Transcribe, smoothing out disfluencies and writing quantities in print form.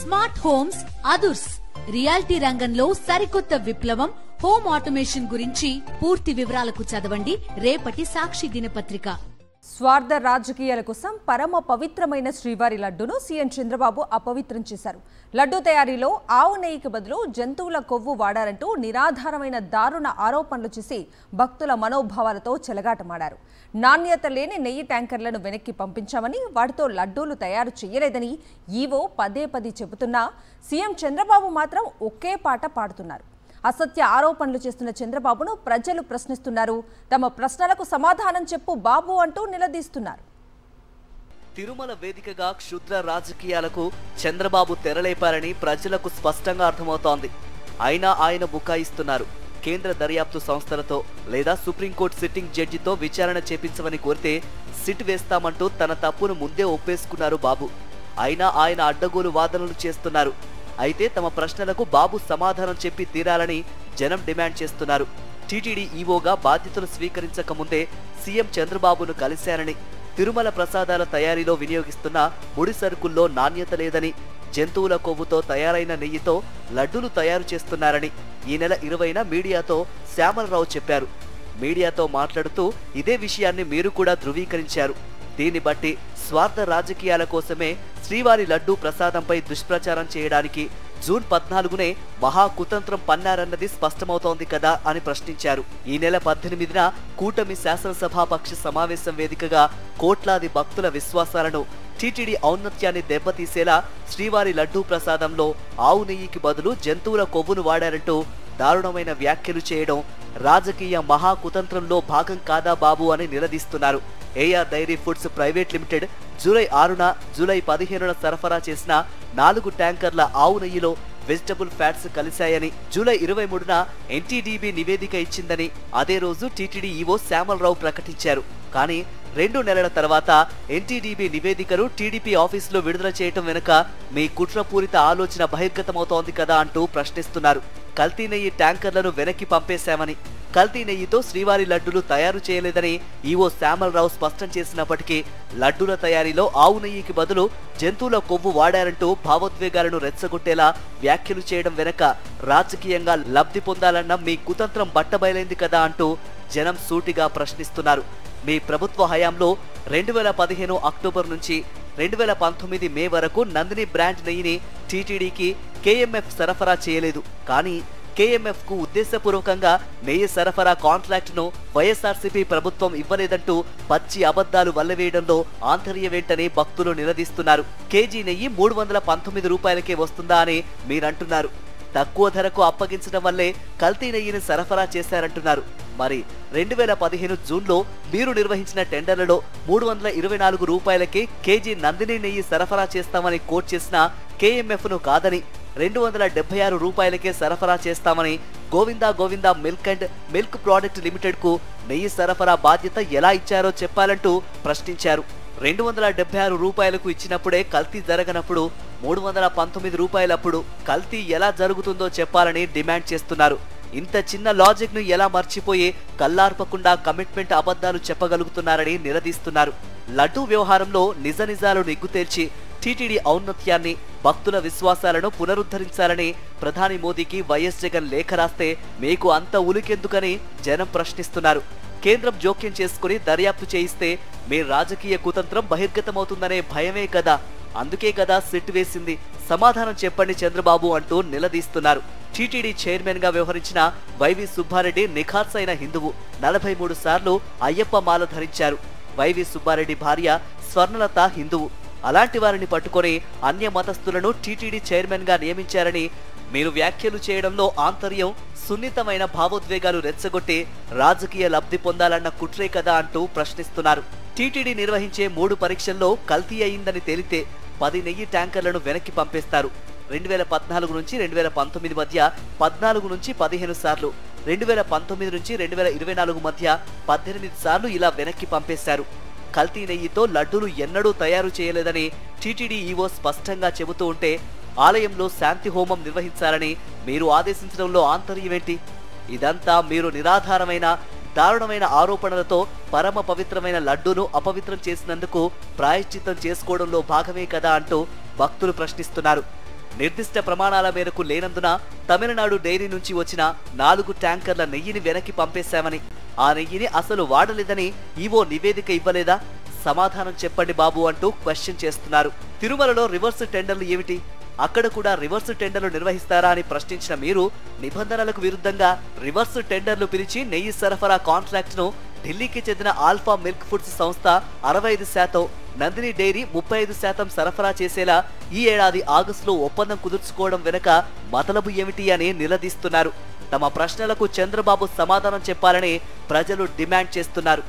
Smart homes అదుర్స్ reality రంగంలో సరికొత్త విప్లవం హోమ్ ఆటోమేషన్ గురించి పూర్తి వివరాలకు చదవండి రేపటి సాక్షి దినపత్రిక. స్వార్థ రాజకీయాల కోసం పరమ పవిత్రమైన శ్రీవారి లడ్డూను సీఎం చంద్రబాబు అపవిత్రం చేశారు. లడ్డూ తయారీలో ఆవు నెయ్యికి బదులు జంతువుల కొవ్వు వాడారంటూ నిరాధారమైన దారుణ ఆరోపణలు చేసి భక్తుల మనోభావాలతో చెలగాటమాడారు. నాణ్యత లేని నెయ్యి ట్యాంకర్లను వెనక్కి పంపించామని, వాటితో లడ్డూలు తయారు చేయలేదని ఈవో పదే చెబుతున్నా సీఎం చంద్రబాబు మాత్రం ఒకే పాట పాడుతున్నారు. అసత్య ఆరోపణలు చేస్తున్న చంద్రబాబును ప్రజలు ప్రశ్నిస్తున్నారు. తమ ప్రశ్నలకు సమాధానం చెప్పు బాబు అంటూ నిలదీస్తున్నారు. తిరుమల వేదికగా క్షుద్ర రాజకీయాలకు చంద్రబాబు తెరలేపారని ప్రజలకు స్పష్టంగా అర్థమవుతోంది. అయినా ఆయన బుకాయిస్తున్నారు. కేంద్ర దర్యాప్తు సంస్థలతో లేదా సుప్రీంకోర్టు సిట్టింగ్ జడ్జితో విచారణ చేపించమని కోరితే సిట్ వేస్తామంటూ తన తప్పును ముందే ఒప్పేసుకున్నారు బాబు. అయినా ఆయన అడ్డగోలు వాదనలు చేస్తున్నారు. అయితే తమ ప్రశ్నలకు బాబు సమాధానం చెప్పి తీరాలని జనం డిమాండ్ చేస్తున్నారు. టీటీడీ ఈవోగా బాధ్యతలు స్వీకరించక ముందే సీఎం చంద్రబాబును కలిశారని, తిరుమల ప్రసాదాల తయారీలో వినియోగిస్తున్న ముడి సరుకుల్లో నాణ్యత లేదని, జంతువుల కొవ్వుతో తయారైన నెయ్యితో లడ్డూలు తయారు చేస్తున్నారని ఈ నెల 20న మీడియాతో శ్యామలరావు చెప్పారు. మీడియాతో మాట్లాడుతూ ఇదే విషయాన్ని మీరు కూడా ధృవీకరించారు. దీన్ని బట్టి స్వార్థ రాజకీయాల కోసమే శ్రీవారి లడ్డూ ప్రసాదంపై దుష్ప్రచారం చేయడానికి జూన్ 14నే మహా కుతంత్రం పన్నారన్నది స్పష్టమవుతోంది కదా అని ప్రశ్నించారు. ఈ నెల 18న కూటమి శాసనసభాపక్ష సమావేశం వేదికగా కోట్లాది భక్తుల విశ్వాసాలను, టీటీడీ ఔన్నత్యాన్ని దెబ్బతీసేలా శ్రీవారి లడ్డూ ప్రసాదంలో ఆవు నెయ్యికి బదులు జంతువుల కొవ్వును వాడారంటూ దారుణమైన వ్యాఖ్యలు చేయడం రాజకీయ మహా కుతంత్రంలో భాగం కాదా బాబు అని నిలదీస్తున్నారు. AR dairy foods private limited July 6న, జూలై 15న సరఫరా చేసిన 4 ట్యాంకర్ల ఆవు నెయ్యిలో వెజిటబుల్ ఫ్యాట్స్ కలిశాయని, జూలై 23న ఎన్టీడీబీ నివేదిక ఇచ్చిందని అదే రోజు టీటీడీ ఈవో శ్యామలరావు ప్రకటించారు. కానీ 2 నెలల తర్వాత ఎన్టీడీబీ నివేదికను టీడీపీ ఆఫీసులో విడుదల చేయటం వెనుక మీ కుట్రపూరిత ఆలోచన బహిర్గతమవుతోంది కదా అంటూ ప్రశ్నిస్తున్నారు. కల్తీ నెయ్యి ట్యాంకర్లను వెనక్కి పంపేశామని, కల్తీ నెయ్యితో శ్రీవారి లడ్డూలు తయారు చేయలేదని ఈవో శ్యామలరావు స్పష్టం చేసినప్పటికీ లడ్డూల తయారీలో ఆవు నెయ్యికి బదులు జంతువుల కొవ్వు వాడారంటూ భావోద్వేగాలను రెచ్చగొట్టేలా వ్యాఖ్యలు చేయడం వెనక రాజకీయంగా లబ్ధి పొందాలన్న మీ కుతంత్రం బట్టబయలైంది కదా అంటూ జనం సూటిగా ప్రశ్నిస్తున్నారు. మీ ప్రభుత్వ హయాంలో 2015 అక్టోబర్ నుంచి 2019 మే వరకు నందిని బ్రాండ్ నెయ్యిని టీటీడీకి కేఎంఎఫ్ సరఫరా చేయలేదు. కానీ కేఎంఎఫ్ కు ఉద్దేశపూర్వకంగా నెయ్యి సరఫరా కాంట్రాక్టును వైఎస్ఆర్సీపీ ప్రభుత్వం ఇవ్వలేదంటూ పచ్చి అబద్ధాలు వల్లవేయడంలో ఆంతర్యమేంటని భక్తులు నిలదీస్తున్నారు. కేజీ నెయ్యి 319 రూపాయలకే వస్తుందా అని మీరంటున్నారు. తక్కువ ధరకు అప్పగించడం వల్లే కల్తీ నెయ్యిని సరఫరా చేశారంటున్నారు. మరి 2015 జూన్లో మీరు నిర్వహించిన టెండర్లలో 324 రూపాయలకే కేజీ నందిని నెయ్యి సరఫరా చేస్తామని కోట్ చేసిన కేఎంఎఫ్ ను కాదని 276 రూపాయలకే సరఫరా చేస్తామని Govinda milk and milk product limited కు నెయ్యి సరఫరా బాధ్యత ఎలా ఇచ్చారో చెప్పాలంటూ ప్రశ్నించారు. 276 రూపాయలకు ఇచ్చినప్పుడే కల్తీ జరగనప్పుడు 319 రూపాయలప్పుడు కల్తీ ఎలా జరుగుతుందో చెప్పాలని డిమాండ్ చేస్తున్నారు. ఇంత చిన్న లాజిక్ ను ఎలా మర్చిపోయి కల్లార్పకుండా కమిట్మెంట్ అబద్ధాలు చెప్పగలుగుతున్నారని నిలదీస్తున్నారు. లడ్డూ వ్యవహారంలో నిజాలు నిగ్గు తేల్చి టీటీడీ ఔన్నత్యాన్ని, భక్తుల విశ్వాసాలను పునరుద్ధరించాలని ప్రధాని మోదీకి వైఎస్ జగన్ లేఖ రాస్తే మీకు అంత ఉలికెందుకని జనం ప్రశ్నిస్తున్నారు. కేంద్రం జోక్యం చేసుకుని దర్యాప్తు చేయిస్తే మీ రాజకీయ కుతంత్రం బహిర్గతమవుతుందనే భయమే కదా, అందుకే కదా సిట్ వేసింది, సమాధానం చెప్పండి చంద్రబాబు అంటూ నిలదీస్తున్నారు. టీటీడీ చైర్మన్ గా వ్యవహరించిన వైవి సుబ్బారెడ్డి నిఖార్సైన హిందువు. 43 సార్లు అయ్యప్ప మాల ధరించారు. వైవి సుబ్బారెడ్డి భార్య స్వర్ణలత హిందువు. అలాంటి వారిని పట్టుకొని అన్య మతస్థులను టీటీడీ చైర్మన్ గా నియమించారని మీరు వ్యాఖ్యలు చేయడంలో ఆంతర్యం, సున్నితమైన భావోద్వేగాలు రెచ్చగొట్టి రాజకీయ లబ్ధి పొందాలన్న కుట్రే కదా అంటూ ప్రశ్నిస్తున్నారు. టీటీడీ నిర్వహించే 3 పరీక్షల్లో కల్తీ అయిందని తేలితే 10 నెయ్యి ట్యాంకర్లను వెనక్కి పంపేస్తారు. 2014 నుంచి 2019 మధ్య 14 నుంచి 15 సార్లు, 2019 నుంచి 2024 మధ్య 18 సార్లు ఇలా వెనక్కి పంపేశారు. కల్తీ నెయ్యితో లడ్డూలు ఎన్నడూ తయారు చేయలేదని టీటీడీ ఈవో స్పష్టంగా చెబుతూ ఉంటే ఆలయంలో శాంతి హోమం నిర్వహించాలని మీరు ఆదేశించడంలో ఆంతర్యమేంటి? ఇదంతా మీరు నిరాధారమైన దారుణమైన ఆరోపణలతో పరమ పవిత్రమైన లడ్డూను అపవిత్రం చేసినందుకు ప్రాయశ్చిత్తం చేసుకోవడంలో భాగమే కదా అంటూ భక్తులు ప్రశ్నిస్తున్నారు. నిర్దిష్ట ప్రమాణాల మేరకు లేనందున తమిళనాడు డైరీ నుంచి వచ్చిన 4 ట్యాంకర్ల నెయ్యిని వెనక్కి పంపేశామని, ఆ నెయ్యిని అసలు వాడలేదని ఈవో నివేదిక ఇవ్వలేదా? సమాధానం చెప్పండి బాబు అంటూ క్వశ్చన్ చేస్తున్నారు. తిరుమలలో రివర్స్ టెండర్లు ఏమిటి? అక్కడ కూడా రివర్స్ టెండర్లు నిర్వహిస్తారా అని ప్రశ్నించిన మీరు, నిబంధనలకు విరుద్ధంగా రివర్స్ టెండర్లు పిలిచి నెయ్యి సరఫరా కాంట్రాక్ట్ ను ఢిల్లీకి చెందిన ఆల్ఫా మిల్క్ ఫుడ్స్ సంస్థ 65%, నందిని డైరీ 35% సరఫరా చేసేలా ఈ ఏడాది ఆగస్టులో ఒప్పందం కుదుర్చుకోవడం వెనుక మతలబు ఏమిటి అని నిలదీస్తున్నారు. తమ ప్రశ్నలకు చంద్రబాబు సమాధానం చెప్పాలని ప్రజలు డిమాండ్ చేస్తున్నారు.